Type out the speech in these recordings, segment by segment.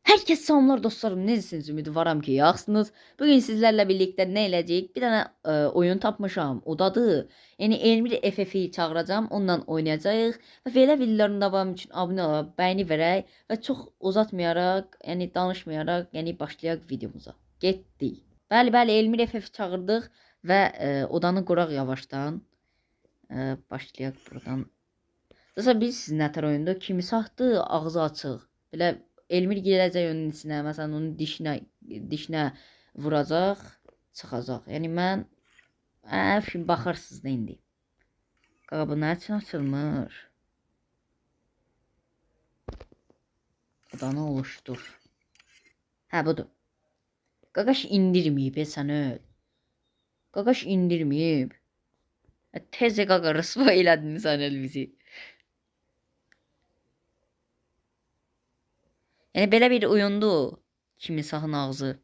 Herkes salamlar dostlarım. Necəsiniz? Ümidvaram ki, yaxşısınız. Bugün sizlərlə birlikdə nə eləyəcəyik? Bir dənə oyun tapmışam. Odadır. Yəni Elmir FF-i çağıracağam, onunla oynayacağıq və belə videoların davamı üçün abunə olub, bəyəni verək və çox uzatmayaraq, yəni danışmayaraq, yəni başlayaq videomuza. Getdik. Bəli, Elmir FF-i çağırdıq və odanı quraq yavaşdan. Başlayaq buradan. Dostlar, bilirsiniz nətər oyundur? Kimi saxdı, ağzı açıq. Belə Elmir girəcək onun içinə, məsələn onun dişinə vuracaq, çıxacaq. Yəni mən şimdi baxırsınız da indi. Qaqa bu nə üçün açılmır? Odanı oluşdur. Hə budur. Qaqaş indirməyib, sən öl. Qaqaş indirməyib. Tezcə qaqa rısva elədin sən öl bizi. Yəni belə bir oyundur. Kimi sahın ağzı.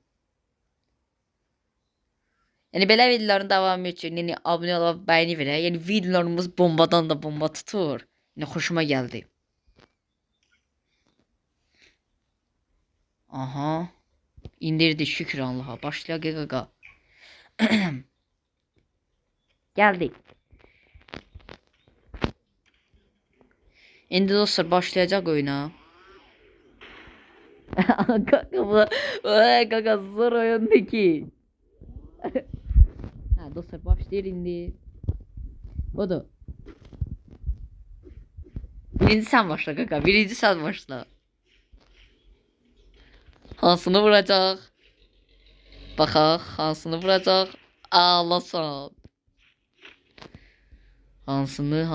Yəni belə videoların davamı üçün yəni abunə olub bəyəni verək. Yəni videolarımız bombadan da bomba tutur. Yəni xoşuma gəldi. Aha. İndirdi şükür Allah'a. Başlayaq qaqa. Gəldik. İndi dostlar başlayacaq oyuna. Kaka bu. Kaka zor oyundu ki. Ha dostlar başlayır indi. Budur. Birinci sen başla kaka. Birinci sen başla. Hansını vuracaq? Baxaq. Hansını vuracaq? Ağlasan. Hansını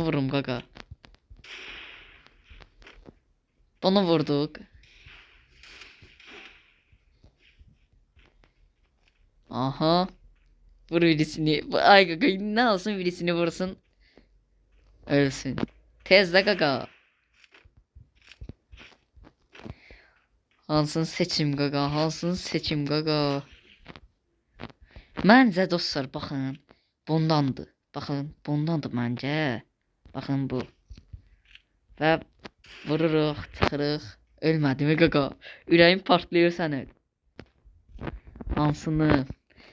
vurum kaka. Bunu vurduk. Aha. Vur birisini. Ay kaka ne olsun birisini vursun. Ölsün. Tez de kaka. Hansını seçim kaka. Hansını seçim kaka. Məncə dostlar baxın. Bundandır. Baxın bundandır məncə. Baxın bu. Və vururuq, çıxırıq. Ölmədim kaka. Ürəyim partlayır səni. Hansını?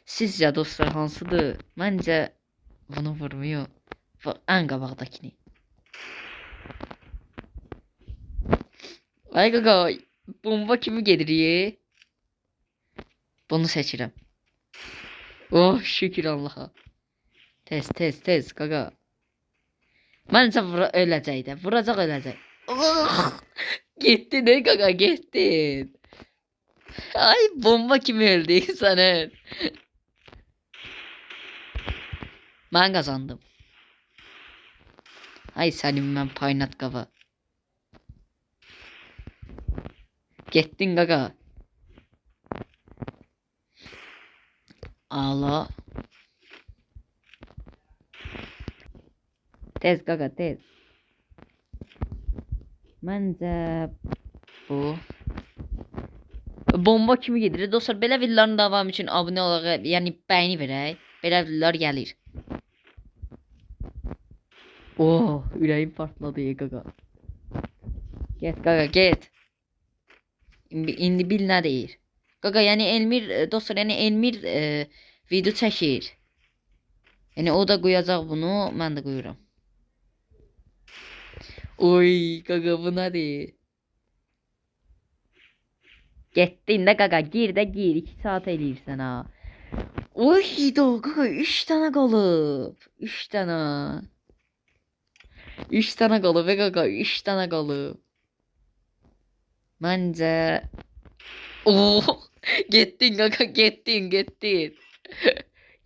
Sizcə dostlar hansıdır? Məncə bunu vurmuyor. Ən qabaqdakini. Ay kaka. Bomba kimi gedir? Bunu seçirəm. Oh şükür Allah'a. Tez kaka. Məncə öləcək də. Vuracaq öləcək. Oh, getdin ey kaka getdin. Ay bomba kimi öldü sana. Ben kazandım. Ay senin ben paynat kafa. Gettin kaka. Ağla. Tez kaka tez. Bence bu bomba kimi gedir. Dostlar belə videoların davamı üçün abunə olaq, yəni bəyəni verək. Belə videolar gəlir. Oh, ürəyim partladı kaka. Get kaka get. İndi bil nə deyir. Kaka yəni Elmir dostlar yəni Elmir video çəkir. Yəni o da qoyacaq bunu, mən də qoyuram. Oy kaka bu nə deyir? Getdin də qaqa gir 2 saat eləyirsən ha. Oy qaqa 3 dənə qalıb. 3 dənə. 3 dənə qalıb qaqa 3 dənə qalıb. Məncə oh getdin qaqa getdin.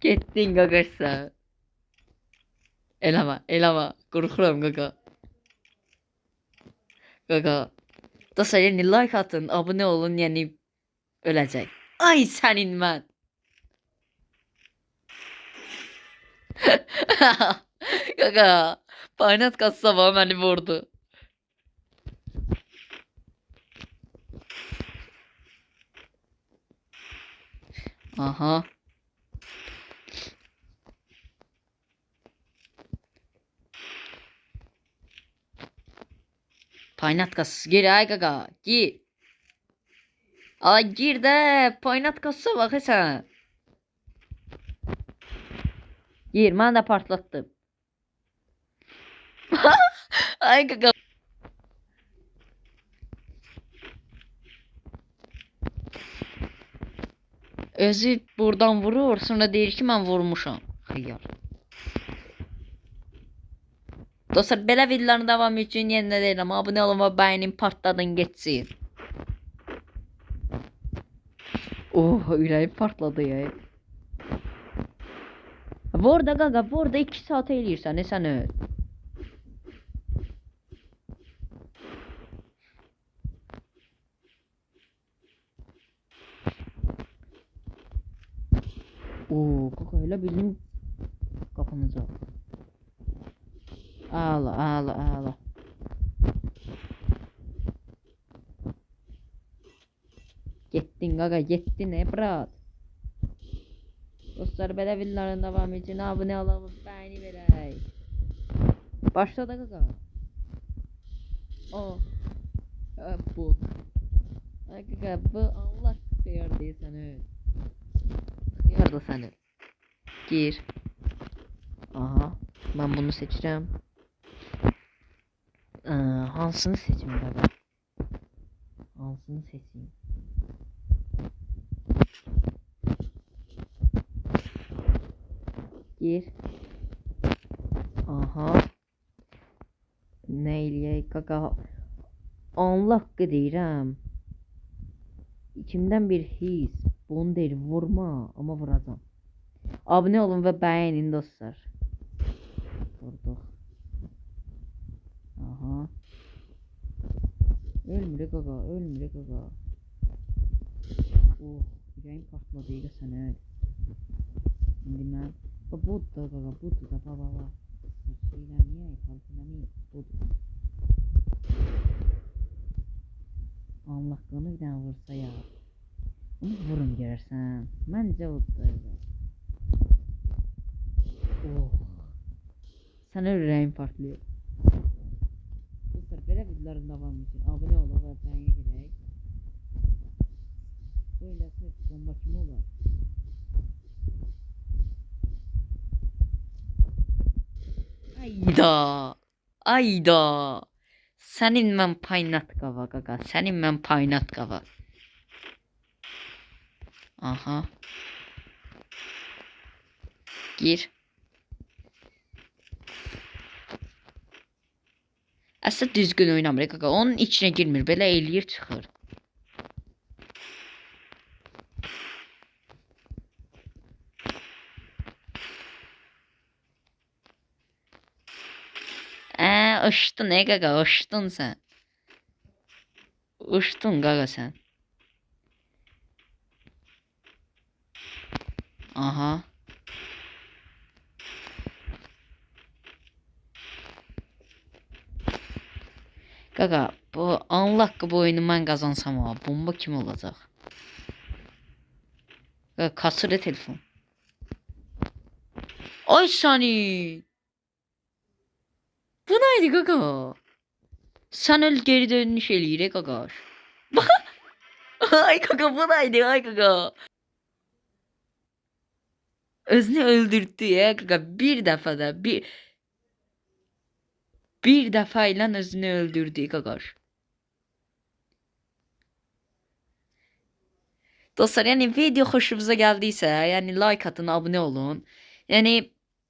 Getdin qaqa sən. Eləmə qorxuram qaqa. Qaqa dostlar yəni like atın, abunə olun, yəni öləcək. Ay sənin mən. Qaqa, paynat kasaba məni vurdu. Aha. Paynatkası gir ay qaqa. Gir. Ay gir də. Paynatkası bax sən. Gir, mən də partlatdım. Ay qaqa. Özü buradan vurur, sonra deyir ki mən vurmuşam. Xeyar. Dostlar, belə videoların davamı üçün yenə deyirəm, abunə olun və bəyənin partladın getsin. Oh, ürəyim partladı ya. Vur da qaqa, vur da 2 saat eləyirsən, sən öl. Oo, qaqa elə bizim qapımıza. Ağla, ağla, ağla. Getdin qaqa, getdin brat. Dostlar, belə videoların davamı üçün abunə olun, bəyəni verək. Başla da qaqa. O. Bu. Ay qaqa, bu Allah xeyir deyirsən öl. Xeyir də sən öl. Gir. Aha, mən bunu seçirəm. Hansını seçim qaqa? Hansını seçeyim? Gir. Aha. Nə eləyək qaqa? 10 haqqı deyirəm. İçimdən bir his. Bunu deyir, vurma, amma vuracam. Abunə olun və bəyənin dostlar. Vurduq. Aha. Ölmürük qaqa, ölmürük qaqa. Oh, ürəyim partladı sən öl. İndi mən budur da qaqa, budur da baba. Şeyləməyək, paltələməyək, budur. Allah qanı bir dənə vursa ya. Onu vurun görərsən. Məncə odur da. Oh. Sən ürəyim partlayır. Dostlar, belə videoların davamı üçün abunə olun və bəyəni verək. Böyle bomba kimi olar. Ayda. Ayda. Sənin mən paynat qava qaqa. Sənin mən paynat qava. Aha. Gir. Əslində düzgün oynamır qaqa. Onun içinə girmir. Belə eləyir çıxır. Uçtun qaqa, uçtun sən. Uçtun qaqa sən. Aha. Qaqa, bu anlaq bu oyunu mən qazansam ha, bomba kim olacaq? Qaqa, kasır telefon. Ay səni. Bu neydi qaqa? Sən öl geri dönüş eləyir qaqa. Ay qaqa, bu neydi ay qaqa? Özünü öldürdü ya qaqa, bir dəfə də bir dəfə ilə özünü öldürdü qaqa. Dostlar, yəni video xoşunuza gəldiysə, yəni like atın, abunə olun. Yəni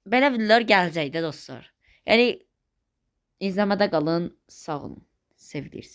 belə videolar gələcək də dostlar. Yəni izləmədə qalın, sağ olun. Sevilirsiniz.